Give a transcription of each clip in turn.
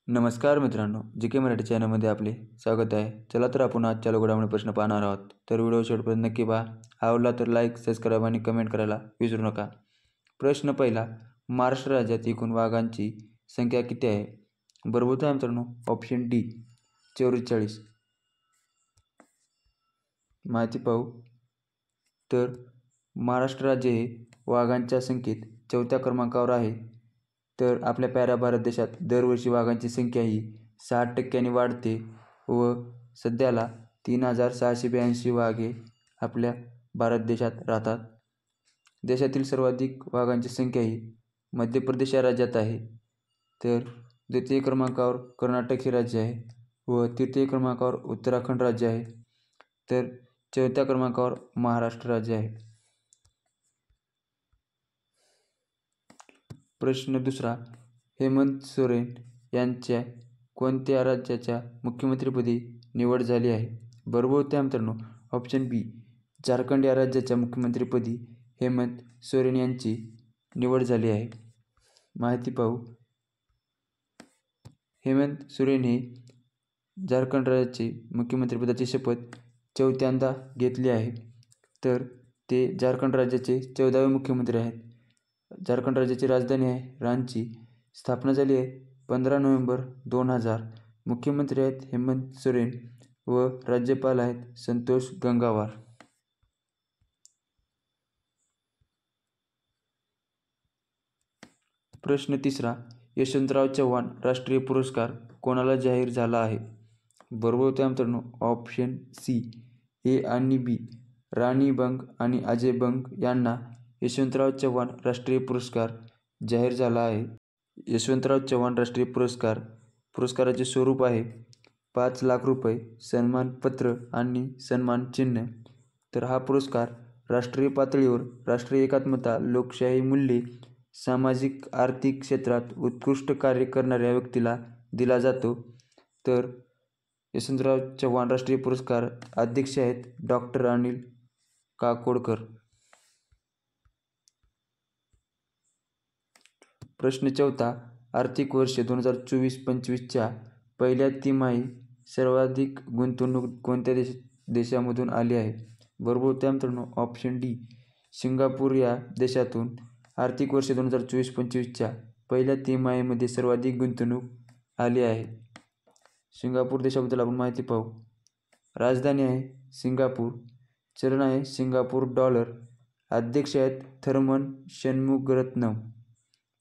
नमस्कार मित्रांनो, जी के मराठी चॅनलमध्ये आपले स्वागत आहे. चला तर आपण आजच्या घडामोडी प्रश्न पाहणार आहोत. तर व्हिडिओ शेवटपर्यंत नक्की पहा. आवडला तर लाईक, सबस्क्राईब आणि कमेंट करायला विसरू नका. प्रश्न पहिला, महाराष्ट्र राज्यात एकूण वाघांची संख्या किती आहे? बरोबर उत्तर आहे मित्रांनो ऑप्शन डी 44. माहिती पाहू तर महाराष्ट्र राज्य हे वाघांच्या संख्येत 4थ्या क्रमांकावर आहे. तर आपल्या प्याऱ्या भारत देशात दरवर्षी वाघांची संख्या ही 60% वाढते व सध्याला 3682 वाघ हे आपल्या भारत देशात राहतात. देशातील सर्वाधिक वाघांची संख्या ही मध्य प्रदेश या राज्यात आहे. तर द्वितीय क्रमांकावर कर्नाटक हे राज्य आहे व तृतीय क्रमांकावर उत्तराखंड राज्य आहे. तर चौथ्या क्रमांकावर महाराष्ट्र राज्य आहे. प्रश्न दुसरा, हेमंत सोरेन यांच्या कोणत्या राज्याच्या मुख्यमंत्रीपदी निवड झाली आहे? बरोबर उत्तर आहे मित्रांनो ऑप्शन बी झारखंड या राज्याच्या मुख्यमंत्रीपदी हेमंत सोरेन यांची निवड झाली आहे. माहिती पाहू. हेमंत सोरेन हे झारखंड राज्याचे मुख्यमंत्रीपदाची शपथ 4थ्यांदा घेतली आहे. तर ते झारखंड राज्याचे 14वे मुख्यमंत्री आहेत. झारखंड राज्याची राजधानी आहे रांची. स्थापना झाली आहे 15 नोव्हेंबर 2000. मुख्यमंत्री आहेत हेमंत सोरेन व राज्यपाल आहेत संतोष गंगवार. प्रश्न तिसरा, यशवंतराव चव्हाण राष्ट्रीय पुरस्कार कोणाला जाहीर झाला आहे? बरोबर उत्तर आहे मित्रांनो ऑप्शन सी ए आणि बी. राणी बंग आणि अजय बंग यांना यशवंतराव चव्हाण राष्ट्रीय पुरस्कार जाहीर झाला आहे. यशवंतराव चव्हाण राष्ट्रीय पुरस्काराचे स्वरूप आहे 5 लाख रुपये, सन्मानपत्र आणि सन्मान चिन्ह. तर हा पुरस्कार राष्ट्रीय पातळीवर राष्ट्रीय एकात्मता, लोकशाही मूल्ये, सामाजिक आर्थिक क्षेत्रात उत्कृष्ट कार्य करणाऱ्या व्यक्तीला दिला जातो. तर यशवंतराव चव्हाण राष्ट्रीय पुरस्कार अध्यक्ष आहेत डॉक्टर अनिल काकोडकर. प्रश्न चौथा, आर्थिक वर्ष 2024-25च्या पहिल्या तिमाही सर्वाधिक गुंतवणूक कोणत्या देशामधून आली आहे? बरोबर उत्तर आहे मित्रांनो ऑप्शन डी सिंगापूर या देशातून आर्थिक वर्ष 2024-25च्या पहिल्या तिमाहीमध्ये सर्वाधिक गुंतवणूक आली आहे. सिंगापूर देशाबद्दल आपण माहिती पाहू. राजधानी आहे सिंगापूर, चलन आहे सिंगापूर डॉलर, अध्यक्ष आहेत थर्मन षण्मुगरत्नम,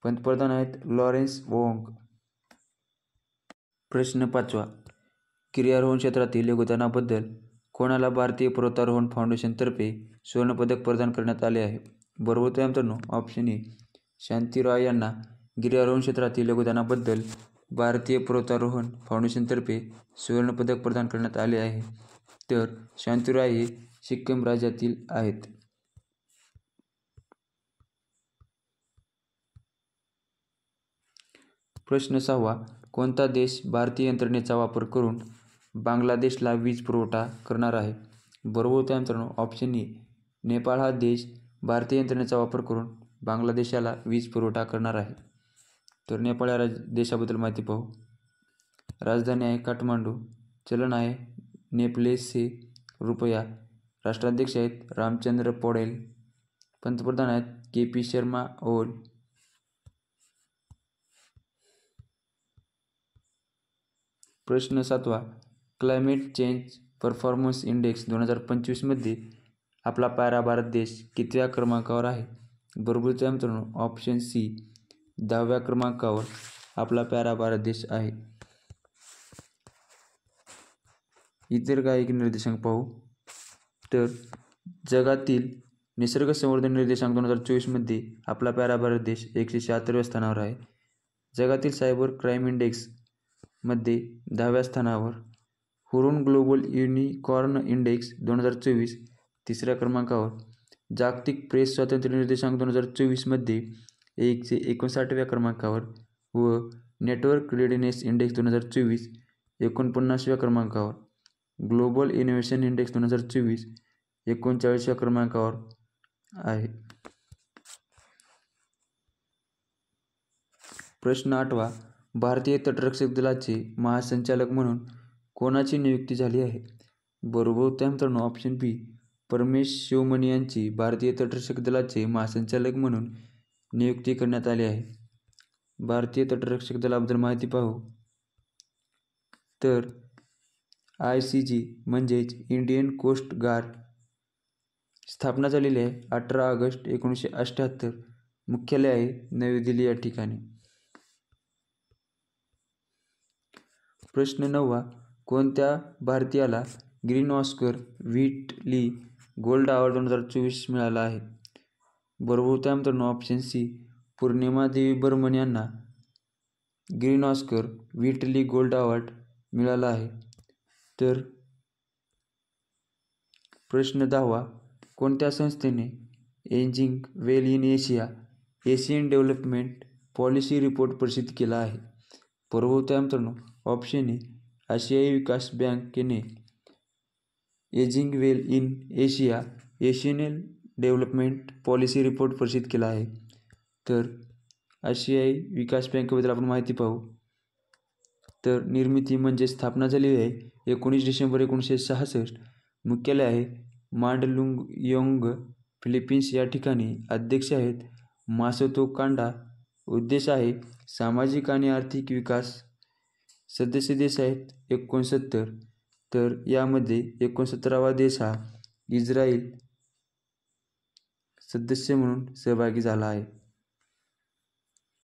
पंतप्रधान आहेत लॉरेन्स वोंग. प्रश्न पाचवा, गिर्यारोहण क्षेत्रातील योगदानाबद्दल कोणाला भारतीय पर्वतारोहण फाउंडेशनतर्फे सुवर्णपदक प्रदान करण्यात आले आहे? बरोबर उत्तर आहे मित्रांनो ऑप्शन ए शांती रॉय यांना गिर्यारोहण क्षेत्रातील योगदानाबद्दल भारतीय पर्वतारोहण फाउंडेशनतर्फे सुवर्णपदक प्रदान करण्यात आले आहे. तर शांती रॉय हे सिक्कीम राज्यातील आहेत. प्रश्न सहावा, कोणता देश भारतीय यंत्रणेचा वापर करून बांगलादेशला वीज पुरवठा करणार आहे? बरोबर उत्तर आहे मित्रांनो ऑप्शन ए नेपाळ हा देश भारतीय यंत्रणेचा वापर करून बांगलादेशाला वीज पुरवठा करणार आहे. तर नेपाळ या देशाबद्दल माहिती पाहू. राजधानी आहे काठमांडू, चलन आहे नेपलेसे रुपया, राष्ट्राध्यक्ष आहेत रामचंद्र पौडेल, पंतप्रधान आहेत के.पी. शर्मा ओली. प्रश्न सातवा, क्लायमेट चेंज परफॉर्मन्स इंडेक्स 2025मध्ये आपला प्यारा भारत देश कितव्या क्रमांकावर आहे? बरोबर उत्तर आहे मित्रांनो ऑप्शन सी 10व्या क्रमांकावर आपला प्यारा भारत देश आहे. इतर काही निर्देशांक पाहू. तर जगातील निसर्ग संवर्धन निर्देशांक 2024मध्ये आपला प्यारा भारत देश 176व्या स्थानावर आहे. जगातील सायबर क्राईम इंडेक्स मध्ये 10व्या स्थानावर. हुरून ग्लोबल युनिकॉर्न इंडेक्स 2024 3ऱ्या क्रमांकावर. जागतिक प्रेस स्वातंत्र्य निर्देशांक 2024मध्ये 159व्या क्रमांकावर व नेटवर्क रेडिनेस इंडेक्स 2024 49व्या क्रमांकावर. ग्लोबल इनोव्हेशन इंडेक्स 2024 39व्या क्रमांकावर आहे. प्रश्न आठवा, भारतीय तटरक्षक दलाचे महासंचालक म्हणून कोणाची नियुक्ती झाली आहे? बरोबर उत्तर मित्रांनो ऑप्शन बी, परमेश शिवमणी यांची भारतीय तटरक्षक दलाचे महासंचालक म्हणून नियुक्ती करण्यात आली आहे. भारतीय तटरक्षक दलाबद्दल माहिती पाहू तर ICG म्हणजेच इंडियन कोस्ट गार्ड स्थापना झालेली आहे 18 ऑगस्ट 1978. मुख्यालय आहे नवी दिल्ली या ठिकाणी. प्रश्न 9. कोणत्या भारतीयाला green Oscar Whitley gold award 2024 मिळाला आहे? बरोबर उत्तर मित्रांनो ऑप्शन सी, पूर्णिमा देवी बर्मन यांना green Oscar Whitley gold award मिळाला आहे. तर प्रश्न 10. कोणत्या संस्थेने ageing well in Asia Asian development policy report प्रसिद्ध केला आहे? बरोबर उत्तर मित्रांनो ऑप्शन ए, आशियाई विकास बँकेने ageing well in Asia Asian development policy report प्रसिद्ध केला आहे. तर आशियाई विकास बँकेबद्दल आपण माहिती पाहू तर निर्मिती म्हणजे स्थापना झालेली आहे 19 डिसेंबर 1966. मुख्यालय आहे मांडलुंगयोंग फिलिपिन्स या ठिकाणी. अध्यक्ष आहेत मासतो कांडा. उद्देश आहे सामाजिक आणि आर्थिक विकास. सदस्य देश आहेत 69. तर यामध्ये 69वा देश हा इस्रायल सदस्य म्हणून सहभागी झाला आहे.